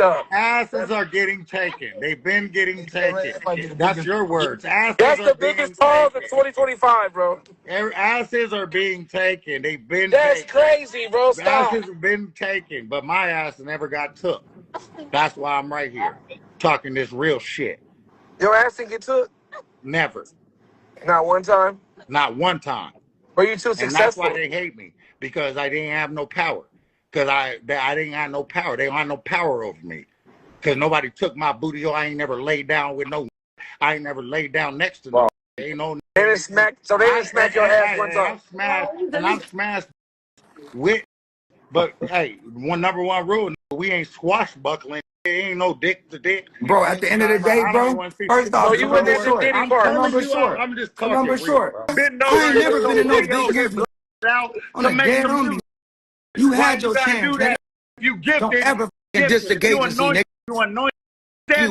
up. Asses are getting taken. They've been getting taken. That's your words. Asses That's are the being biggest pause in taken. 2025, bro. Asses are being taken. They've been That's taken. crazy, bro. Stop. Asses have been taken, but my ass never got took. That's why I'm right here talking this real shit. Your ass didn't get took? Never. Not one time? Not one time. Were you too And successful? that's why they hate me, because I didn't have no power. Because I didn't have no power. They don't have no power over me. Because nobody took my booty. I ain't never laid down with no. I ain't never laid down next to no. Ain't no. They didn't smack. So they didn't smack your ass one time. I'm smashed with. But hey, number one rule: we ain't swashbuckling. There ain't no dick to dick. Bro, at the end of the day, bro, first off, So you went at the Diddy I'm part. telling you, short. I'm just talking Number real, short. bro. I ain't never been in no big movie on a dead homie. You had your chance, nigga. You gifted. Don't ever diss the agency, nigga. You anointed. You,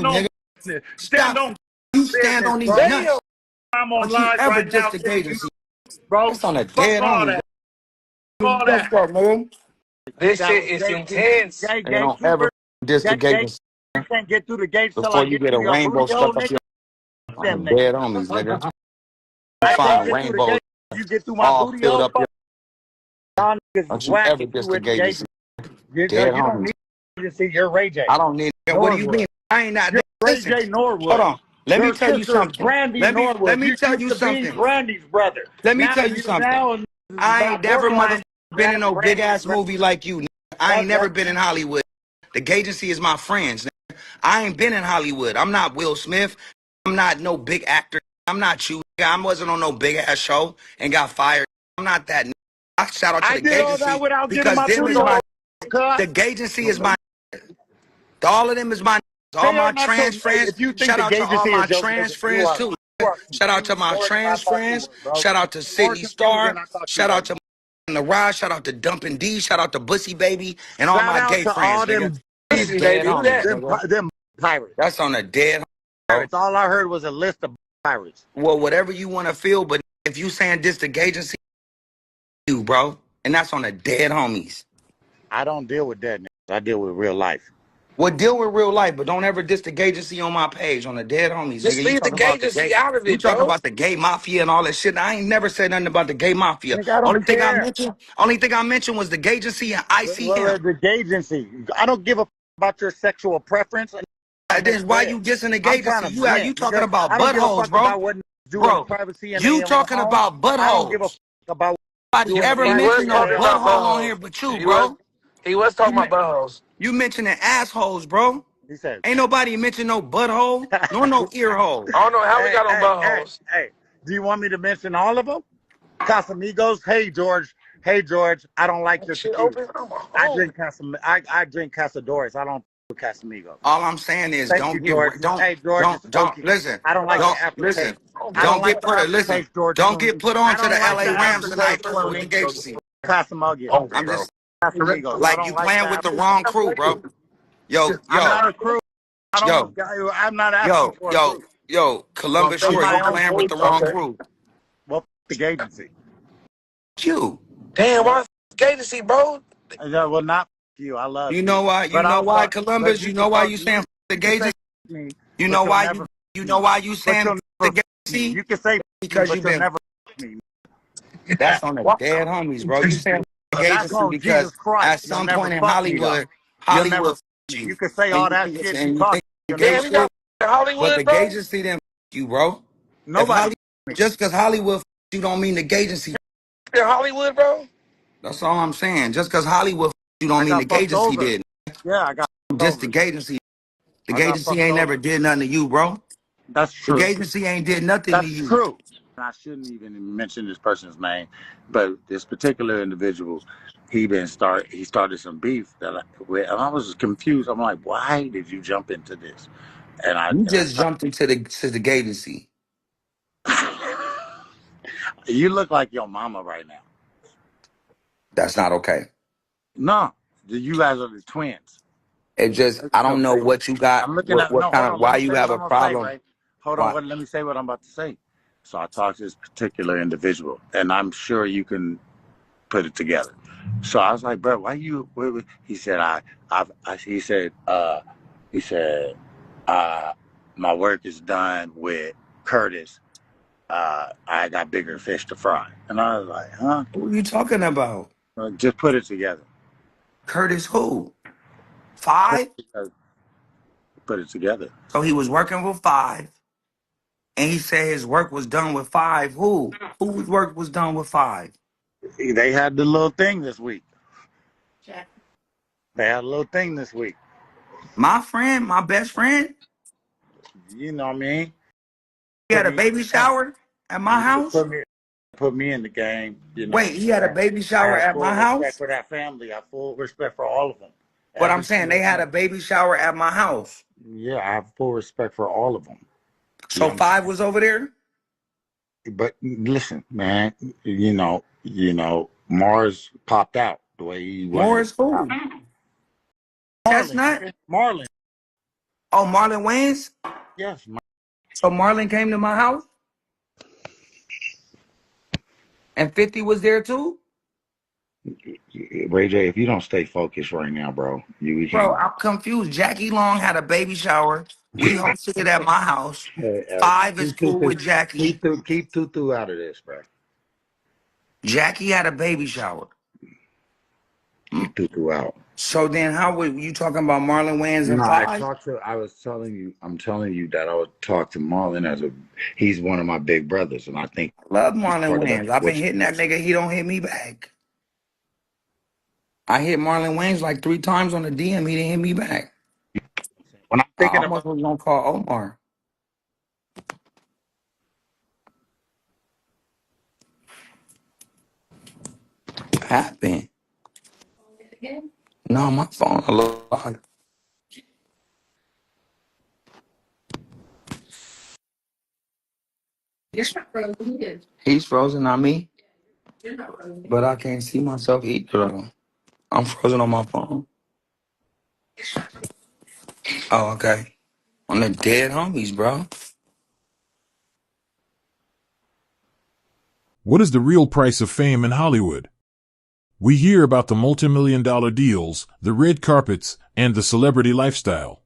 nigga. Stop. You stand on these Damn. nuts. I'm on Don't you live ever right diss now, the agency. bro. That's on a Fuck dead all homie. that. All that. What's up, man? This shit is intense. Gay, They don't ever diss the agency You can't get through the gates till before I you get get a through your rainbow booty stuck hole, up nigga. your Them dead niggas. homies, nigga. You I find can't a get through the rainbow gates. You get through my all booty filled hole. up your. Y'all niggas Don't is you whack ever if diss you the with the agency. You Dead don't homies. need to see your Ray J. I don't need. What do you mean? I ain't not. You're Ray Listen. J. Norwood. Hold on. Let me Your tell you sister is something. Brandy Let Norwood. me tell used you to be something. Brandy's brother. Let me Now tell you something. Now I ain't never borderline. been in no big ass Brandy's movie like you. I ain't never been in Hollywood. The agency is my friends. I ain't been in Hollywood. I'm not Will Smith. I'm not no big actor. I'm not you. I wasn't on no big ass show and got fired. I'm not that. I shout out to I the did all that agency without getting because my them booty is my. hole. The agency is my. All of them is my. All my trans friends. If you think Shout the out to all agency my is your trans you friends are, too. you are Shout out to confused my more than I trans thought you friends. were, bro. Shout out to More City confused Star. than I thought you Shout were. out to the Rod. Shout out to Dumpin' D. Shout out to Bussy Baby and all Shout my out gay to friends, all nigga. them Listen, Dead baby, who homies, that? nigga. them pirates. That's on a dead. Pirates. All I heard was a list of pirates. Well, whatever you want to feel, but if you saying this the agency, you bro, and that's on the dead homies. I don't deal with that. I deal with real life. Well, deal with real life, but don't ever diss the agency on my page on the dead homies, Just nigga. You leave the talking about the agency gay? out of You it, talking bro. about the gay mafia and all that shit? I ain't never said nothing about the gay mafia. Nigga, I Only don't thing I care. mentioned was the agency and ICM. The agency. I don't give a about your sexual preference. Then why you dissing the I'm trying agency? to You vent. talking about I don't give a buttholes, fuck bro? about what do in Bro, privacy in you their own talking home. about I don't give a buttholes? fuck about Nobody doing the ever He was mentioned privacy in no talking their about butthole home. on here buttholes. but you, He was. bro. He was talking about buttholes. You mentioning assholes, bro. He said, Ain't nobody mention no butthole nor no ear hole. I don't know how we got on hey, buttholes. hey. Do you want me to mention all of them? Casamigos. Hey, George. Hey, George. I don't like your Shit tequila. open. I'm I home. drink I drink Casadores. I don't do Casamigos. All I'm saying is Thank you, George. Hey, George, it's don't okay. listen. I don't like the Don't aftertaste. listen. I don't like the Listen. aftertaste, George Don't Clooney. get put I on to the don't like the LA Rams tonight aftertaste, with Clooney. the agency. Casamigos. I'm just Casamigos. I like you don't like playing with that. the wrong crew, bro. Yo, I'm yo, not a crew. I yo, don't. I'm not asking yo, for a yo, crew. yo, Columbus Be Short, you my own playing with crew. the wrong crew. Well, the agency. You. Damn, why agency, bro? Well, not you. I love You you. know why? You But know why, but Columbus? you You can know why talk. you saying the You can say agency? me, You but know you'll why never you me. know why you But saying you'll the never me. agency? You can say me, Because but you've you'll been never me. that's on the Why? dead homies, bro. You saying the That's agency on because Jesus Christ. at You'll some never point in fuck me though. Hollywood, You'll never Hollywood fuck me. you You can say all that shit you and you talk. think you You'll gay never Damn, you got shit, but Hollywood, the bro? agency didn't you, bro. If nobody. Hollywood just because Hollywood you don't mean the agency. In Hollywood, bro? That's all I'm saying. Just because Hollywood you don't I mean got the fucked agency over. did. Yeah, I got fucked Just over. the agency. The I got agency fucked ain't over. never did nothing to you, bro. That's The true. agency ain't did nothing to That's you. true. I shouldn't even mention this person's name, but this particular individual, he started some beef and I was confused. I'm like, why did you jump into this? And You just jumped into the agency. you look like your mama right now. That's not okay. No, you guys are the twins. It just I don't know what you got, I'm looking at what no. Hold kind of on, let why me you say have what a I'm gonna say. problem. Right? Hold Why? on, let me say what I'm about to say. So I talked to this particular individual, and I'm sure you can put it together. So I was like, bro, why you? He said, he said, He said, my work is done with Curtis. I got bigger fish to fry. And I was like, huh? Who are you talking about? Just put it together. Curtis who? Put 5? it together. Put it together. So he was working with 5. And he said his work was done with 5. Who? Whose work was done with 5? They had the little thing this week. They had a little thing this week. My friend, my best friend, You know what I mean? he Put had a me in baby the game. shower at my house. Put me in the game. You know. Wait, he had a baby I shower have at full my respect house? for that family. I have full respect for all of them. But I'm Every saying single they had one. a baby shower at my house. Yeah, I have full respect for all of them. So 5 was over there? But listen, man, Mars popped out the way he wanted Morris to pop. who? Chestnut? Marlon. Oh, Marlon Wayans? Yes. So Marlon came to my house? And 50 was there too? Ray J, if you don't stay focused right now, bro, we Bro, can't. I'm confused. Jackie Long had a baby shower. We hosted it at my house. 5 is cool with Jackie. Keep Tutu out of this, bro. Jackie had a baby shower. Keep Tutu out. So then how were you talking about Marlon Wayans and No, 5? I'm telling you that I would talk to Marlon he's one of my big brothers, and I think Love he's Marlon part of Wayans. I've been what hitting that nigga. He don't hit me back. I hit Marlon Wayans like 3 times on the DM. He didn't hit me back. when I'm I thinking almost about. was gonna call Omar. Happened. No, my phone. Hello. He's frozen, not me. But I can't see myself either. Though. I'm frozen on my phone. Oh, okay. On the dead homies, bro. What is the real price of fame in Hollywood? We hear about the multimillion-dollar deals, the red carpets, and the celebrity lifestyle.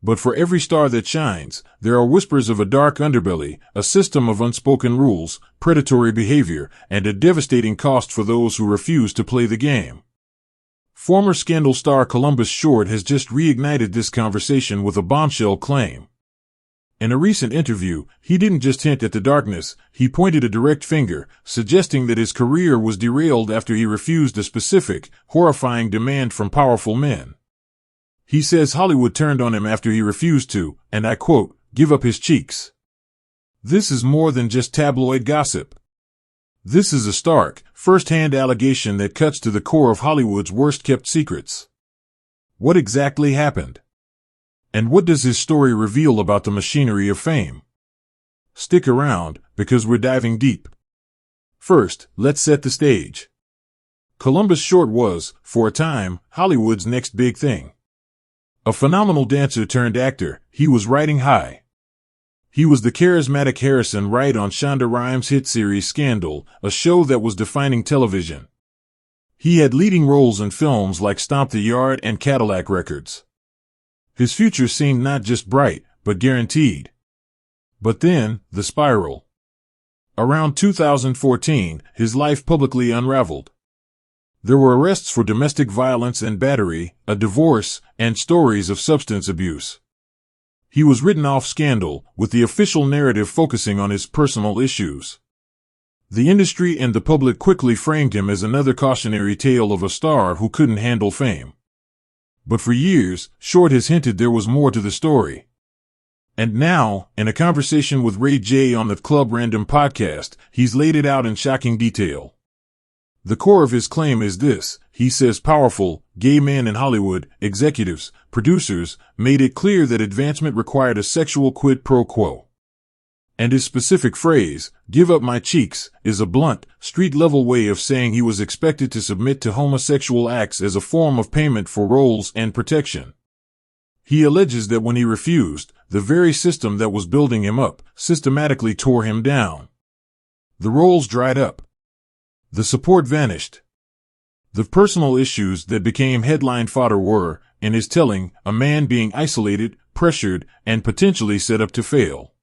But for every star that shines, there are whispers of a dark underbelly, a system of unspoken rules, predatory behavior, and a devastating cost for those who refuse to play the game. Former Scandal star Columbus Short has just reignited this conversation with a bombshell claim. In a recent interview, he didn't just hint at the darkness, he pointed a direct finger, suggesting that his career was derailed after he refused a specific, horrifying demand from powerful men. He says Hollywood turned on him after he refused to, and I quote, give up his cheeks. This is more than just tabloid gossip. This is a stark, first-hand allegation that cuts to the core of Hollywood's worst-kept secrets. What exactly happened? And what does his story reveal about the machinery of fame? Stick around, because we're diving deep. First, let's set the stage. Columbus Short was, for a time, Hollywood's next big thing. A phenomenal dancer turned actor, he was riding high. He was the charismatic Harrison Wright on Shonda Rhimes' hit series Scandal, a show that was defining television. He had leading roles in films like Stomp the Yard and Cadillac Records. His future seemed not just bright, but guaranteed. But then, the spiral. Around 2014, his life publicly unraveled. There were arrests for domestic violence and battery, a divorce, and stories of substance abuse. He was written off Scandal, with the official narrative focusing on his personal issues. The industry and the public quickly framed him as another cautionary tale of a star who couldn't handle fame. But for years, Short has hinted there was more to the story. And now, in a conversation with Ray J on the Club Random podcast, he's laid it out in shocking detail. The core of his claim is this: he says powerful, gay men in Hollywood, executives, producers, made it clear that advancement required a sexual quid pro quo. And his specific phrase, give up my cheeks, is a blunt, street-level way of saying he was expected to submit to homosexual acts as a form of payment for roles and protection. He alleges that when he refused, the very system that was building him up systematically tore him down. The roles dried up. The support vanished. The personal issues that became headline fodder were in his telling, a man being isolated, pressured, and potentially set up to fail.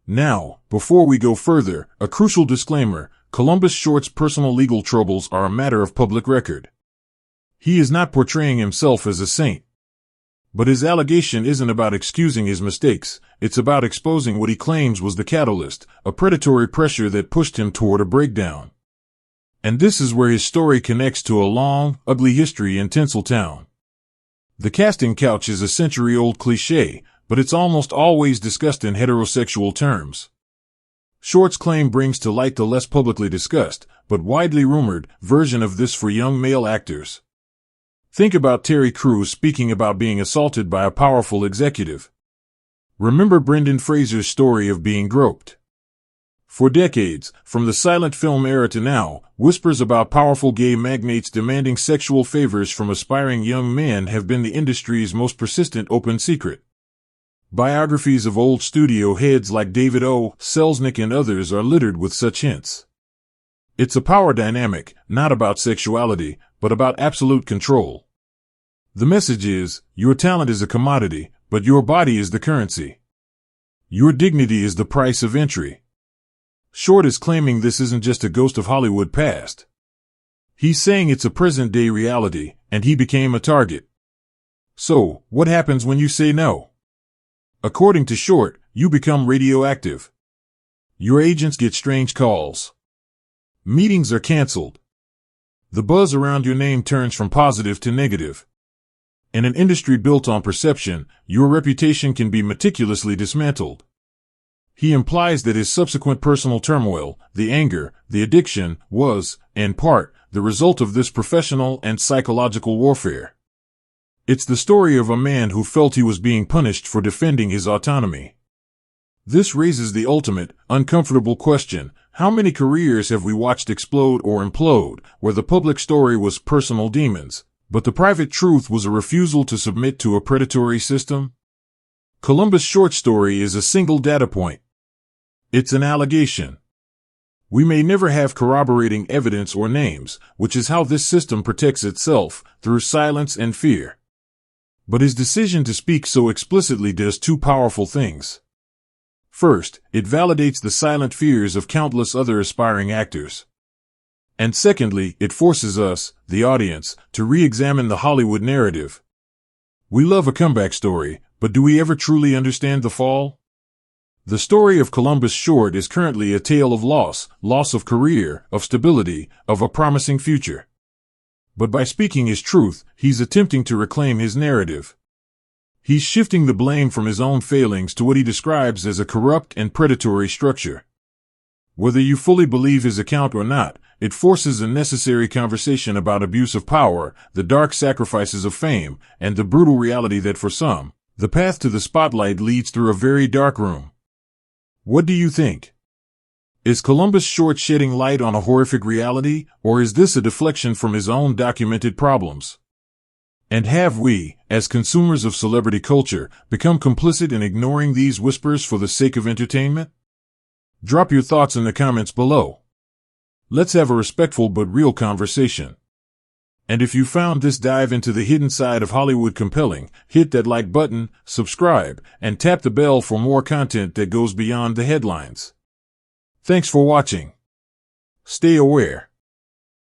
Now, before we go further, a crucial disclaimer: Columbus Short's personal legal troubles are a matter of public record. He is not portraying himself as a saint. But his allegation isn't about excusing his mistakes, it's about exposing what he claims was the catalyst, a predatory pressure that pushed him toward a breakdown. And this is where his story connects to a long, ugly history in Tinseltown. The casting couch is a century-old cliché, but it's almost always discussed in heterosexual terms. Short's claim brings to light the less publicly discussed, but widely rumored, version of this for young male actors. Think about Terry Crews speaking about being assaulted by a powerful executive. Remember Brendan Fraser's story of being groped. For decades, from the silent film era to now, whispers about powerful gay magnates demanding sexual favors from aspiring young men have been the industry's most persistent open secret. Biographies of old studio heads like David O. Selznick and others are littered with such hints. It's a power dynamic, not about sexuality, but about absolute control. The message is, your talent is a commodity, but your body is the currency. Your dignity is the price of entry. Short is claiming this isn't just a ghost of Hollywood past. He's saying it's a present-day reality, and he became a target. So, what happens when you say no? According to Short, you become radioactive. Your agents get strange calls. Meetings are canceled. The buzz around your name turns from positive to negative. In an industry built on perception, your reputation can be meticulously dismantled. He implies that his subsequent personal turmoil, the anger, the addiction, was, in part, the result of this professional and psychological warfare. It's the story of a man who felt he was being punished for defending his autonomy. This raises the ultimate, uncomfortable question: how many careers have we watched explode or implode, where the public story was personal demons, but the private truth was a refusal to submit to a predatory system? Columbus Short's story is a single data point. It's an allegation. We may never have corroborating evidence or names, which is how this system protects itself, through silence and fear. But his decision to speak so explicitly does two powerful things. First, it validates the silent fears of countless other aspiring actors. And secondly, it forces us, the audience, to re-examine the Hollywood narrative. We love a comeback story, but do we ever truly understand the fall? The story of Columbus Short is currently a tale of loss of career, of stability, of a promising future. But by speaking his truth, he's attempting to reclaim his narrative. He's shifting the blame from his own failings to what he describes as a corrupt and predatory structure. Whether you fully believe his account or not, it forces a necessary conversation about abuse of power, the dark sacrifices of fame, and the brutal reality that for some, the path to the spotlight leads through a very dark room. What do you think? Is Columbus Short shedding light on a horrific reality, or is this a deflection from his own documented problems? And have we, as consumers of celebrity culture, become complicit in ignoring these whispers for the sake of entertainment? Drop your thoughts in the comments below. Let's have a respectful but real conversation. And if you found this dive into the hidden side of Hollywood compelling, hit that like button, subscribe, and tap the bell for more content that goes beyond the headlines. Thanks for watching. Stay aware.